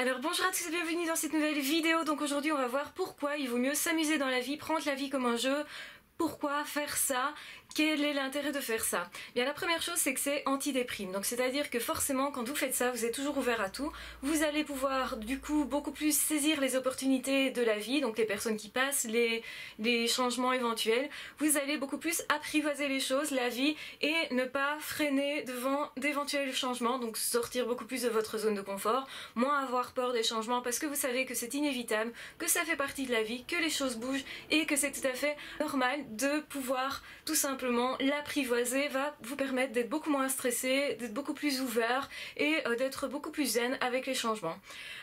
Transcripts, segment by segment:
Alors bonjour à tous et bienvenue dans cette nouvelle vidéo. Donc aujourd'hui on va voir pourquoi il vaut mieux s'amuser dans la vie, prendre la vie comme un jeu. Pourquoi faire ça? Quel est l'intérêt de faire ça? Bien, la première chose, c'est que c'est anti-déprime. Donc c'est-à-dire que forcément quand vous faites ça, vous êtes toujours ouvert à tout. Vous allez pouvoir du coup beaucoup plus saisir les opportunités de la vie, donc les personnes qui passent, les changements éventuels. Vous allez beaucoup plus apprivoiser les choses, la vie, et ne pas freiner devant d'éventuels changements. Donc sortir beaucoup plus de votre zone de confort, moins avoir peur des changements parce que vous savez que c'est inévitable, que ça fait partie de la vie, que les choses bougent et que c'est tout à fait normal de pouvoir tout simplement l'apprivoiser, va vous permettre d'être beaucoup moins stressé, d'être beaucoup plus ouvert et d'être beaucoup plus zen avec les changements.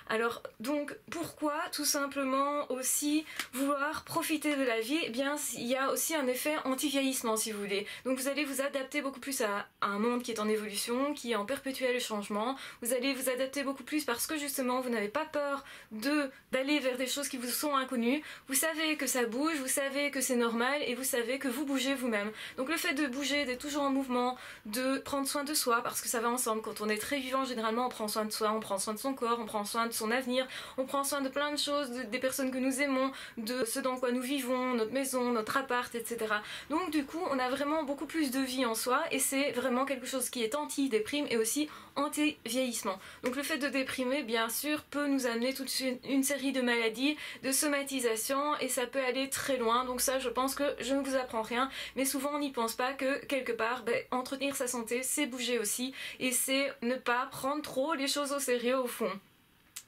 Alors donc pourquoi tout simplement aussi vouloir profiter de la vie? Eh bien il y a aussi un effet anti-vieillissement si vous voulez. Donc vous allez vous adapter beaucoup plus à un monde qui est en évolution, qui est en perpétuel changement. Vous allez vous adapter beaucoup plus parce que justement vous n'avez pas peur d'aller vers des choses qui vous sont inconnues. Vous savez que ça bouge, vous savez que c'est normal et vous savez que vous bougez vous-même. Donc le fait de bouger, d'être toujours en mouvement, de prendre soin de soi, parce que ça va ensemble. Quand on est très vivant, généralement on prend soin de soi, on prend soin de son corps, on prend soin de son avenir, on prend soin de plein de choses, des personnes que nous aimons, de ce dans quoi nous vivons, notre maison, notre appart, etc. Donc du coup on a vraiment beaucoup plus de vie en soi et c'est vraiment quelque chose qui est anti-déprime et aussi anti-vieillissement. Donc le fait de déprimer bien sûr peut nous amener toute une série de maladies, de somatisation et ça peut aller très loin. Donc ça je pense que je ne vous apprends rien, mais souvent on n'y pense pas que quelque part entretenir sa santé c'est bouger aussi et c'est ne pas prendre trop les choses au sérieux au fond.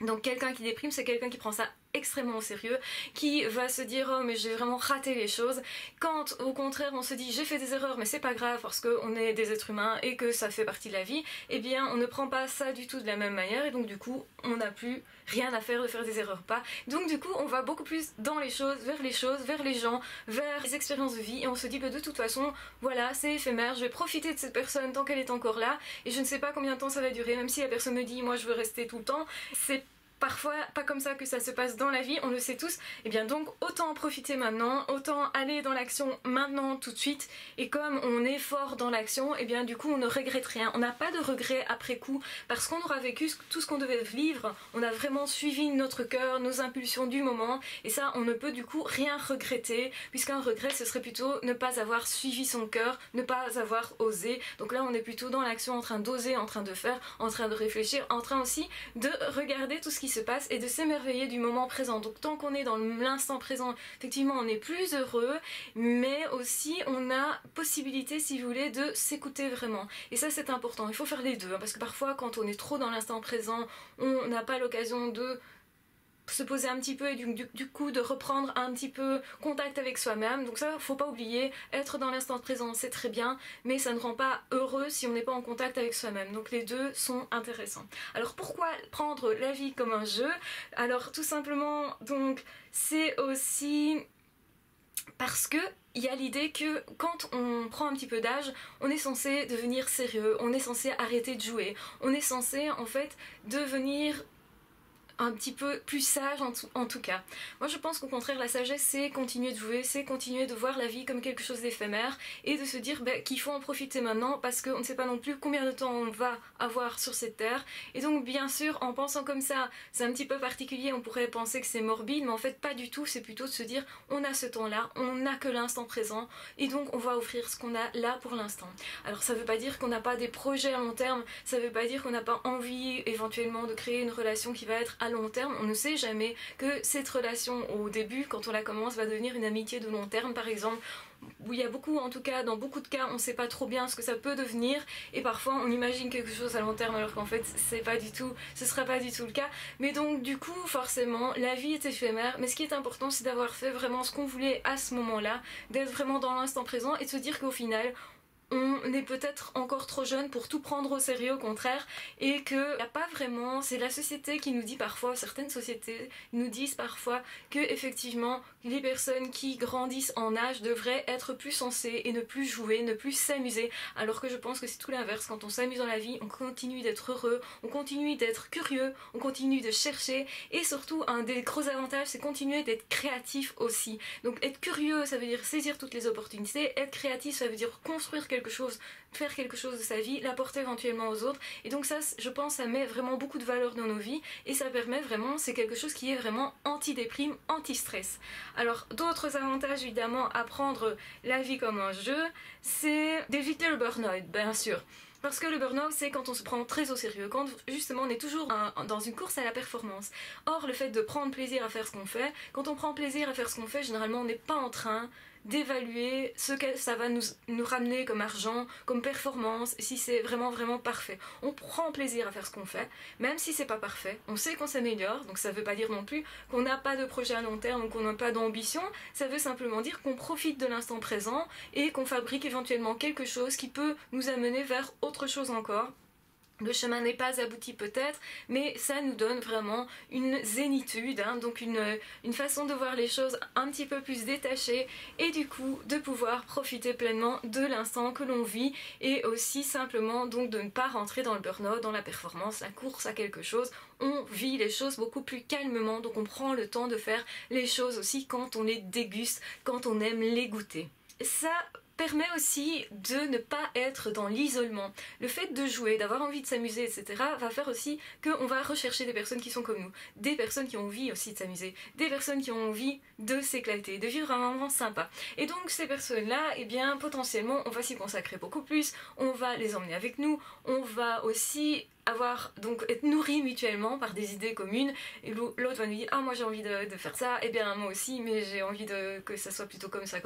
Donc quelqu'un qui déprime, c'est quelqu'un qui prend ça extrêmement au sérieux, qui va se dire oh mais j'ai vraiment raté les choses, quand au contraire on se dit j'ai fait des erreurs mais c'est pas grave parce qu'on est des êtres humains et que ça fait partie de la vie, eh bien on ne prend pas ça du tout de la même manière et donc du coup on n'a plus rien à faire de faire des erreurs pas. Donc du coup on va beaucoup plus dans les choses, vers les gens, vers les expériences de vie et on se dit que de toute façon voilà c'est éphémère, je vais profiter de cette personne tant qu'elle est encore là et je ne sais pas combien de temps ça va durer, même si la personne me dit moi je veux rester tout le temps, c'est parfois pas comme ça que ça se passe dans la vie, on le sait tous, et bien donc autant en profiter maintenant, autant aller dans l'action maintenant tout de suite, et comme on est fort dans l'action, et bien du coup on ne regrette rien, on n'a pas de regrets après coup, parce qu'on aura vécu tout ce qu'on devait vivre, on a vraiment suivi notre cœur, nos impulsions du moment, et ça on ne peut du coup rien regretter, puisqu'un regret ce serait plutôt ne pas avoir suivi son cœur, ne pas avoir osé, donc là on est plutôt dans l'action en train d'oser, en train de faire, en train de réfléchir, en train aussi de regarder tout ce qui se passe et de s'émerveiller du moment présent. Donc tant qu'on est dans l'instant présent, effectivement on est plus heureux, mais aussi on a possibilité si vous voulez de s'écouter vraiment. Et ça c'est important, il faut faire les deux, hein, parce que parfois quand on est trop dans l'instant présent, on n'a pas l'occasion de se poser un petit peu et du coup de reprendre un petit peu contact avec soi-même. Donc ça faut pas oublier, être dans l'instant présent c'est très bien, mais ça ne rend pas heureux si on n'est pas en contact avec soi-même. Donc les deux sont intéressants. Alors pourquoi prendre la vie comme un jeu? Alors tout simplement donc c'est aussi parce que il y a l'idée que quand on prend un petit peu d'âge, on est censé devenir sérieux, on est censé arrêter de jouer, on est censé en fait devenir un petit peu plus sage en tout cas. Moi je pense qu'au contraire la sagesse c'est continuer de jouer, c'est continuer de voir la vie comme quelque chose d'éphémère et de se dire qu'il faut en profiter maintenant parce qu'on ne sait pas non plus combien de temps on va avoir sur cette terre et donc bien sûr en pensant comme ça c'est un petit peu particulier, on pourrait penser que c'est morbide mais en fait pas du tout, c'est plutôt de se dire on a ce temps là, on n'a que l'instant présent et donc on va offrir ce qu'on a là pour l'instant. Alors ça veut pas dire qu'on n'a pas des projets à long terme, ça veut pas dire qu'on n'a pas envie éventuellement de créer une relation qui va être à long terme, on ne sait jamais que cette relation au début quand on la commence va devenir une amitié de long terme par exemple, où il y a beaucoup, en tout cas dans beaucoup de cas on ne sait pas trop bien ce que ça peut devenir et parfois on imagine quelque chose à long terme alors qu'en fait c'est pas du tout, ce sera pas du tout le cas, mais donc du coup forcément la vie est éphémère, mais ce qui est important c'est d'avoir fait vraiment ce qu'on voulait à ce moment là, d'être vraiment dans l'instant présent et de se dire qu'au final on est peut-être encore trop jeune pour tout prendre au sérieux au contraire et que y a pas vraiment, c'est la société qui nous dit parfois, certaines sociétés nous disent parfois que effectivement les personnes qui grandissent en âge devraient être plus sensées et ne plus jouer, ne plus s'amuser, alors que je pense que c'est tout l'inverse. Quand on s'amuse dans la vie on continue d'être heureux, on continue d'être curieux, on continue de chercher et surtout un des gros avantages c'est continuer d'être créatif aussi. Donc être curieux ça veut dire saisir toutes les opportunités, être créatif ça veut dire construire quelque quelque chose, faire quelque chose de sa vie, l'apporter éventuellement aux autres. Et donc ça, je pense, ça met vraiment beaucoup de valeur dans nos vies et ça permet vraiment, c'est quelque chose qui est vraiment anti-déprime, anti-stress. Alors d'autres avantages évidemment à prendre la vie comme un jeu, c'est d'éviter le burn-out, bien sûr. Parce que le burn-out, c'est quand on se prend très au sérieux, quand justement on est toujours dans une course à la performance. Or, le fait de prendre plaisir à faire ce qu'on fait, quand on prend plaisir à faire ce qu'on fait, généralement on n'est pas en train d'évaluer ce que ça va nous ramener comme argent, comme performance, si c'est vraiment parfait. On prend plaisir à faire ce qu'on fait, même si c'est pas parfait. On sait qu'on s'améliore, donc ça veut pas dire non plus qu'on n'a pas de projet à long terme, qu'on n'a pas d'ambition. Ça veut simplement dire qu'on profite de l'instant présent et qu'on fabrique éventuellement quelque chose qui peut nous amener vers autre chose encore. Le chemin n'est pas abouti peut-être, mais ça nous donne vraiment une zénitude, donc une façon de voir les choses un petit peu plus détachée et du coup de pouvoir profiter pleinement de l'instant que l'on vit et aussi simplement donc de ne pas rentrer dans le burn-out, dans la performance, la course à quelque chose. On vit les choses beaucoup plus calmement, donc on prend le temps de faire les choses aussi quand on les déguste, quand on aime les goûter. Ça permet aussi de ne pas être dans l'isolement. Le fait de jouer, d'avoir envie de s'amuser, etc. va faire aussi qu'on va rechercher des personnes qui sont comme nous, des personnes qui ont envie aussi de s'amuser, des personnes qui ont envie de s'éclater, de vivre un moment sympa. Et donc ces personnes-là, eh bien potentiellement on va s'y consacrer beaucoup plus, on va les emmener avec nous, on va aussi être nourris mutuellement par des idées communes et l'autre va nous dire ah moi j'ai envie de faire ça, et bien moi aussi mais j'ai envie que ça soit plutôt comme ça,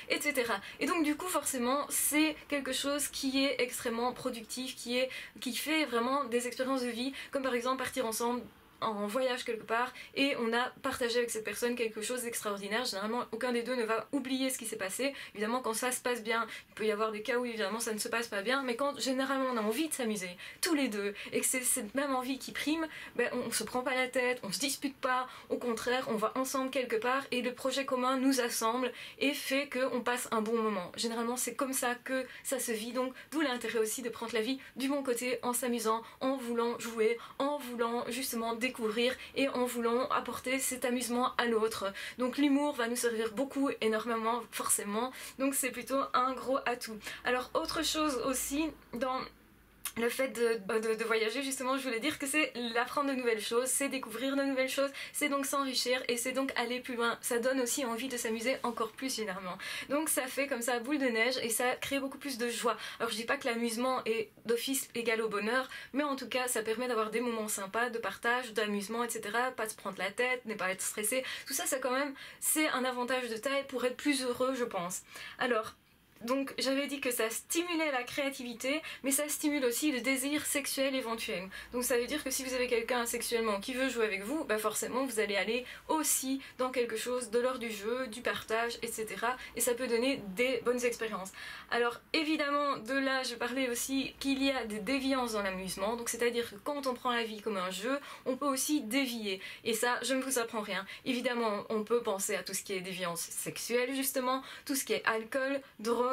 etc. Et donc du coup forcément c'est quelque chose qui est extrêmement productif, qui fait vraiment des expériences de vie, comme par exemple partir ensemble en voyage quelque part et on a partagé avec cette personne quelque chose d'extraordinaire. Généralement aucun des deux ne va oublier ce qui s'est passé. Évidemment quand ça se passe bien, il peut y avoir des cas où évidemment ça ne se passe pas bien, mais quand généralement on a envie de s'amuser tous les deux et que c'est cette même envie qui prime, on se prend pas la tête, on se dispute pas, au contraire on va ensemble quelque part et le projet commun nous assemble et fait qu'on passe un bon moment. Généralement c'est comme ça que ça se vit, donc d'où l'intérêt aussi de prendre la vie du bon côté en s'amusant, en voulant jouer, en voulant justement découvrir et en voulant apporter cet amusement à l'autre. Donc l'humour va nous servir beaucoup, énormément, forcément. Donc c'est plutôt un gros atout. Alors autre chose aussi dans le fait de voyager, justement, je voulais dire que c'est l'apprendre de nouvelles choses, c'est découvrir de nouvelles choses, c'est donc s'enrichir et c'est donc aller plus loin. Ça donne aussi envie de s'amuser encore plus généralement. Donc ça fait comme ça boule de neige et ça crée beaucoup plus de joie. Alors je dis pas que l'amusement est d'office égal au bonheur, mais en tout cas ça permet d'avoir des moments sympas, de partage, d'amusement, etc. Pas de se prendre la tête, ne pas être stressé. Tout ça, ça quand même, c'est un avantage de taille pour être plus heureux, je pense. Alors, donc j'avais dit que ça stimulait la créativité, mais ça stimule aussi le désir sexuel éventuel. Donc ça veut dire que si vous avez quelqu'un sexuellement qui veut jouer avec vous, forcément vous allez aller aussi dans quelque chose de l'ordre du jeu, du partage, etc. Et ça peut donner des bonnes expériences. Alors évidemment, de là je parlais aussi qu'il y a des déviances dans l'amusement, donc c'est-à-dire que quand on prend la vie comme un jeu, on peut aussi dévier. Et ça, je ne vous apprends rien. Évidemment, on peut penser à tout ce qui est déviance sexuelle justement, tout ce qui est alcool, drogue,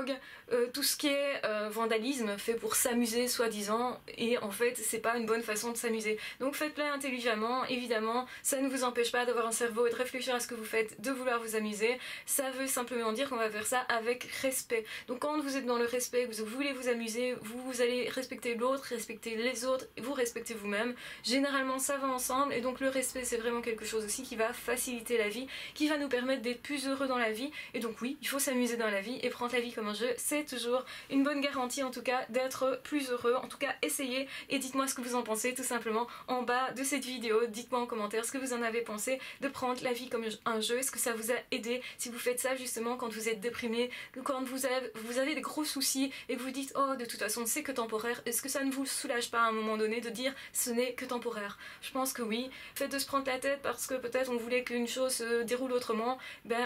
tout ce qui est vandalisme fait pour s'amuser soi-disant, et en fait c'est pas une bonne façon de s'amuser. Donc faites-le intelligemment, évidemment, ça ne vous empêche pas d'avoir un cerveau et de réfléchir à ce que vous faites, de vouloir vous amuser. Ça veut simplement dire qu'on va faire ça avec respect. Donc quand vous êtes dans le respect, vous voulez vous amuser, vous allez respecter l'autre, respecter les autres, vous respectez vous-même. Généralement ça va ensemble, et donc le respect c'est vraiment quelque chose aussi qui va faciliter la vie, qui va nous permettre d'être plus heureux dans la vie. Et donc oui, il faut s'amuser dans la vie et prendre la vie comme un jeu, c'est toujours une bonne garantie en tout cas d'être plus heureux. En tout cas essayez et dites-moi ce que vous en pensez tout simplement en bas de cette vidéo. Dites-moi en commentaire ce que vous en avez pensé de prendre la vie comme un jeu. Est-ce que ça vous a aidé si vous faites ça justement quand vous êtes déprimé, quand vous avez des gros soucis et que vous dites oh de toute façon c'est que temporaire. Est-ce que ça ne vous soulage pas à un moment donné de dire ce n'est que temporaire? Je pense que oui. Faites de se prendre la tête parce que peut-être on voulait qu'une chose se déroule autrement.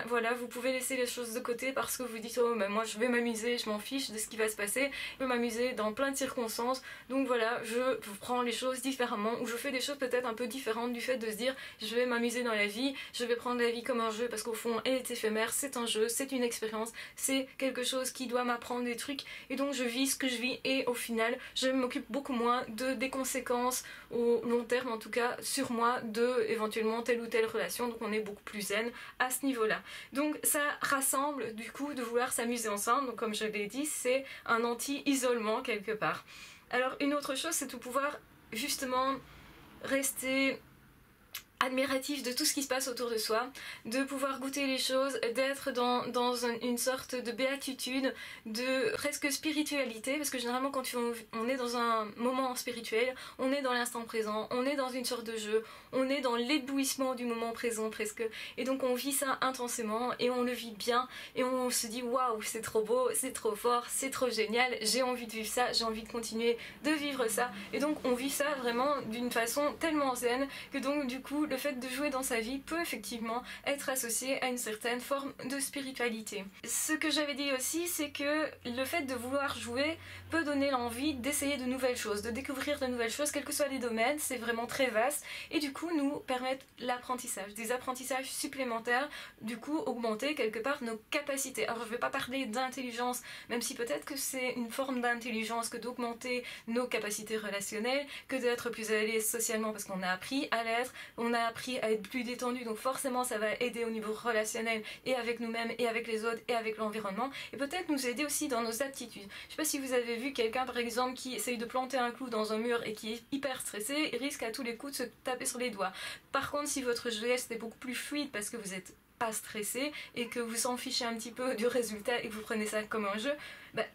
Voilà, vous pouvez laisser les choses de côté parce que vous dites oh moi je vais m'amuser, je m'en fiche de ce qui va se passer, je peux m'amuser dans plein de circonstances. Donc voilà, je prends les choses différemment, ou je fais des choses peut-être un peu différentes du fait de se dire je vais m'amuser dans la vie, je vais prendre la vie comme un jeu parce qu'au fond elle est éphémère, c'est un jeu, c'est une expérience, c'est quelque chose qui doit m'apprendre des trucs, et donc je vis ce que je vis et au final je m'occupe beaucoup moins des conséquences au long terme en tout cas sur moi de éventuellement telle ou telle relation. Donc on est beaucoup plus zen à ce niveau là. Donc ça rassemble du coup de vouloir s'amuser ensemble. bien, donc comme je l'ai dit, c'est un anti-isolement quelque part. Alors une autre chose, c'est de pouvoir justement rester admiratif de tout ce qui se passe autour de soi, de pouvoir goûter les choses, d'être dans une sorte de béatitude, de presque spiritualité, parce que généralement quand on est dans un moment spirituel, on est dans l'instant présent, on est dans une sorte de jeu, on est dans l'éblouissement du moment présent presque, et donc on vit ça intensément et on le vit bien et on se dit waouh, c'est trop beau, c'est trop fort, c'est trop génial, j'ai envie de vivre ça, j'ai envie de continuer de vivre ça, et donc on vit ça vraiment d'une façon tellement zen que donc du coup le fait de jouer dans sa vie peut effectivement être associé à une certaine forme de spiritualité. Ce que j'avais dit aussi, c'est que le fait de vouloir jouer peut donner l'envie d'essayer de nouvelles choses, de découvrir de nouvelles choses, quels que soient les domaines, c'est vraiment très vaste, et du coup nous permettre l'apprentissage, des apprentissages supplémentaires, du coup augmenter quelque part nos capacités. Alors je ne vais pas parler d'intelligence, même si peut-être que c'est une forme d'intelligence que d'augmenter nos capacités relationnelles, que d'être plus à l'aise socialement parce qu'on a appris à l'être, on a appris à être plus détendu, donc forcément ça va aider au niveau relationnel et avec nous-mêmes et avec les autres et avec l'environnement, et peut-être nous aider aussi dans nos aptitudes. Je sais pas si vous avez vu quelqu'un par exemple qui essaye de planter un clou dans un mur et qui est hyper stressé et risque à tous les coups de se taper sur les doigts. Par contre, si votre geste est beaucoup plus fluide parce que vous êtes pas stressé et que vous s'en fichez un petit peu du résultat et que vous prenez ça comme un jeu,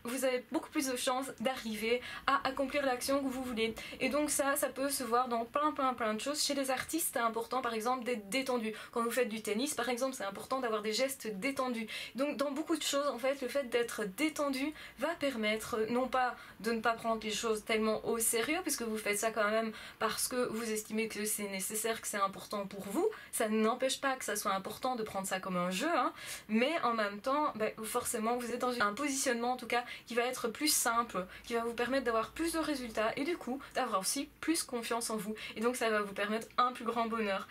vous avez beaucoup plus de chances d'arriver à accomplir l'action que vous voulez. Et donc ça peut se voir dans plein de choses. Chez les artistes, c'est important par exemple d'être détendu. Quand vous faites du tennis par exemple, c'est important d'avoir des gestes détendus. Donc dans beaucoup de choses, en fait, le fait d'être détendu va permettre non pas de ne pas prendre les choses tellement au sérieux, puisque vous faites ça quand même parce que vous estimez que c'est nécessaire, que c'est important pour vous. Ça n'empêche pas que ça soit important de prendre ça comme un jeu, hein. Mais en même temps, forcément, vous êtes dans un positionnement en tout cas qui va être plus simple, qui va vous permettre d'avoir plus de résultats et du coup d'avoir aussi plus confiance en vous, et donc ça va vous permettre un plus grand bonheur.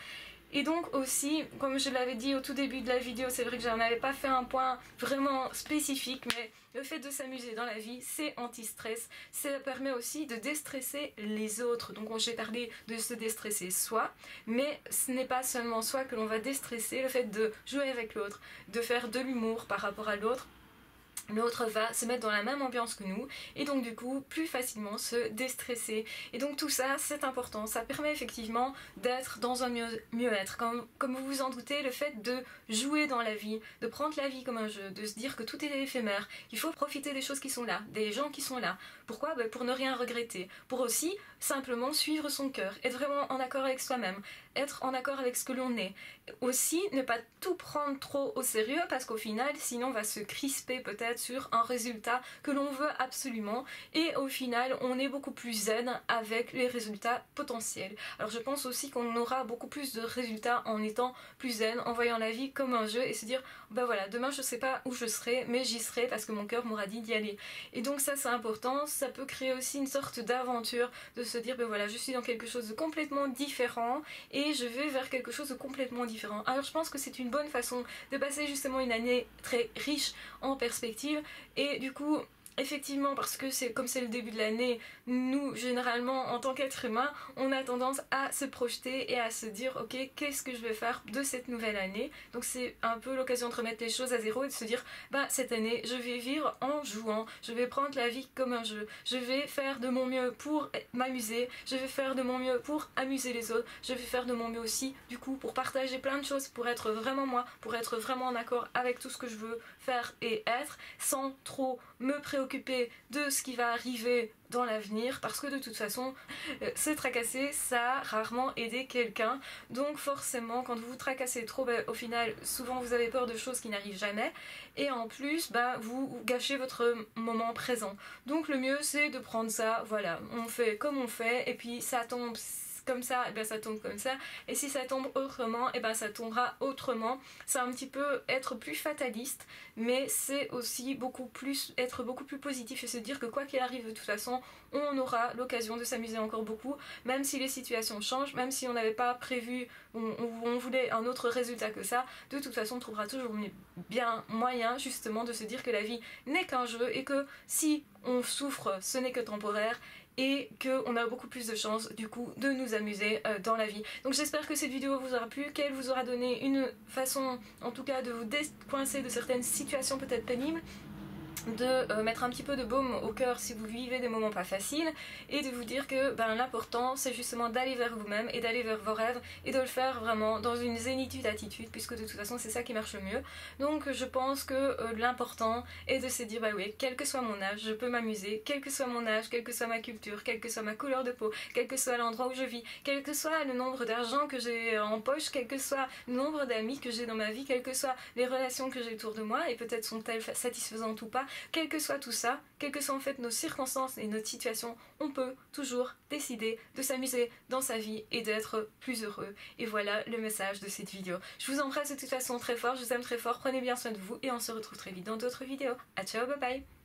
Et donc aussi, comme je l'avais dit au tout début de la vidéo, c'est vrai que je n'en avais pas fait un point vraiment spécifique, mais le fait de s'amuser dans la vie, c'est anti-stress. Ça permet aussi de déstresser les autres. Donc j'ai parlé de se déstresser soi, mais ce n'est pas seulement soi que l'on va déstresser. Le fait de jouer avec l'autre, de faire de l'humour par rapport à l'autre, l'autre va se mettre dans la même ambiance que nous et donc du coup plus facilement se déstresser. Et donc tout ça c'est important, ça permet effectivement d'être dans un mieux-être. Comme vous vous en doutez, le fait de jouer dans la vie, de prendre la vie comme un jeu, de se dire que tout est éphémère, qu'il faut profiter des choses qui sont là, des gens qui sont là. Pourquoi ? Pour ne rien regretter, pour aussi simplement suivre son cœur, être vraiment en accord avec soi-même, être en accord avec ce que l'on est. Aussi ne pas tout prendre trop au sérieux parce qu'au final sinon on va se crisper peut-être sur un résultat que l'on veut absolument, et au final on est beaucoup plus zen avec les résultats potentiels. Alors je pense aussi qu'on aura beaucoup plus de résultats en étant plus zen, en voyant la vie comme un jeu et se dire voilà, demain je sais pas où je serai mais j'y serai parce que mon cœur m'aura dit d'y aller. Et donc ça c'est important, ça peut créer aussi une sorte d'aventure, de se dire voilà, je suis dans quelque chose de complètement différent et je vais vers quelque chose de complètement différent. Alors je pense que c'est une bonne façon de passer justement une année très riche en perspective, et du coup effectivement, parce que comme c'est le début de l'année, nous généralement en tant qu'être humain on a tendance à se projeter et à se dire ok, qu'est-ce que je vais faire de cette nouvelle année. Donc c'est un peu l'occasion de remettre les choses à zéro et de se dire cette année je vais vivre en jouant, je vais prendre la vie comme un jeu, je vais faire de mon mieux pour m'amuser, je vais faire de mon mieux pour amuser les autres, je vais faire de mon mieux aussi du coup pour partager plein de choses, pour être vraiment moi, pour être vraiment en accord avec tout ce que je veux faire et être, sans trop me préoccuper de ce qui va arriver dans l'avenir, parce que de toute façon se tracasser ça a rarement aidé quelqu'un. Donc forcément quand vous vous tracassez trop, au final souvent vous avez peur de choses qui n'arrivent jamais, et en plus vous gâchez votre moment présent. Donc le mieux c'est de prendre ça, voilà, on fait comme on fait et puis ça tombe comme ça, ça tombe comme ça, et si ça tombe autrement, ça tombera autrement. C'est un petit peu être plus fataliste, mais c'est aussi être beaucoup plus positif et se dire que quoi qu'il arrive de toute façon on aura l'occasion de s'amuser encore beaucoup, même si les situations changent, même si on n'avait pas prévu, on voulait un autre résultat que ça, de toute façon on trouvera toujours bien moyen justement de se dire que la vie n'est qu'un jeu et que si on souffre ce n'est que temporaire, et qu'on a beaucoup plus de chances du coup de nous amuser dans la vie. Donc j'espère que cette vidéo vous aura plu, qu'elle vous aura donné une façon en tout cas de vous décoincer de certaines situations peut-être pénibles. de mettre un petit peu de baume au cœur si vous vivez des moments pas faciles et de vous dire que l'important c'est justement d'aller vers vous-même et d'aller vers vos rêves et de le faire vraiment dans une zénitude attitude, puisque de toute façon c'est ça qui marche le mieux. Donc je pense que l'important est de se dire bah oui, quel que soit mon âge, je peux m'amuser, quel que soit mon âge, quelle que soit ma culture, quelle que soit ma couleur de peau, quel que soit l'endroit où je vis, quel que soit le nombre d'argent que j'ai en poche, quel que soit le nombre d'amis que j'ai dans ma vie, quelles que soient les relations que j'ai autour de moi, et peut-être sont-elles satisfaisantes ou pas, quel que soit tout ça, quelles que soient en fait nos circonstances et notre situation, on peut toujours décider de s'amuser dans sa vie et d'être plus heureux. Et voilà le message de cette vidéo. Je vous embrasse de toute façon très fort, je vous aime très fort, prenez bien soin de vous et on se retrouve très vite dans d'autres vidéos. À ciao, bye bye.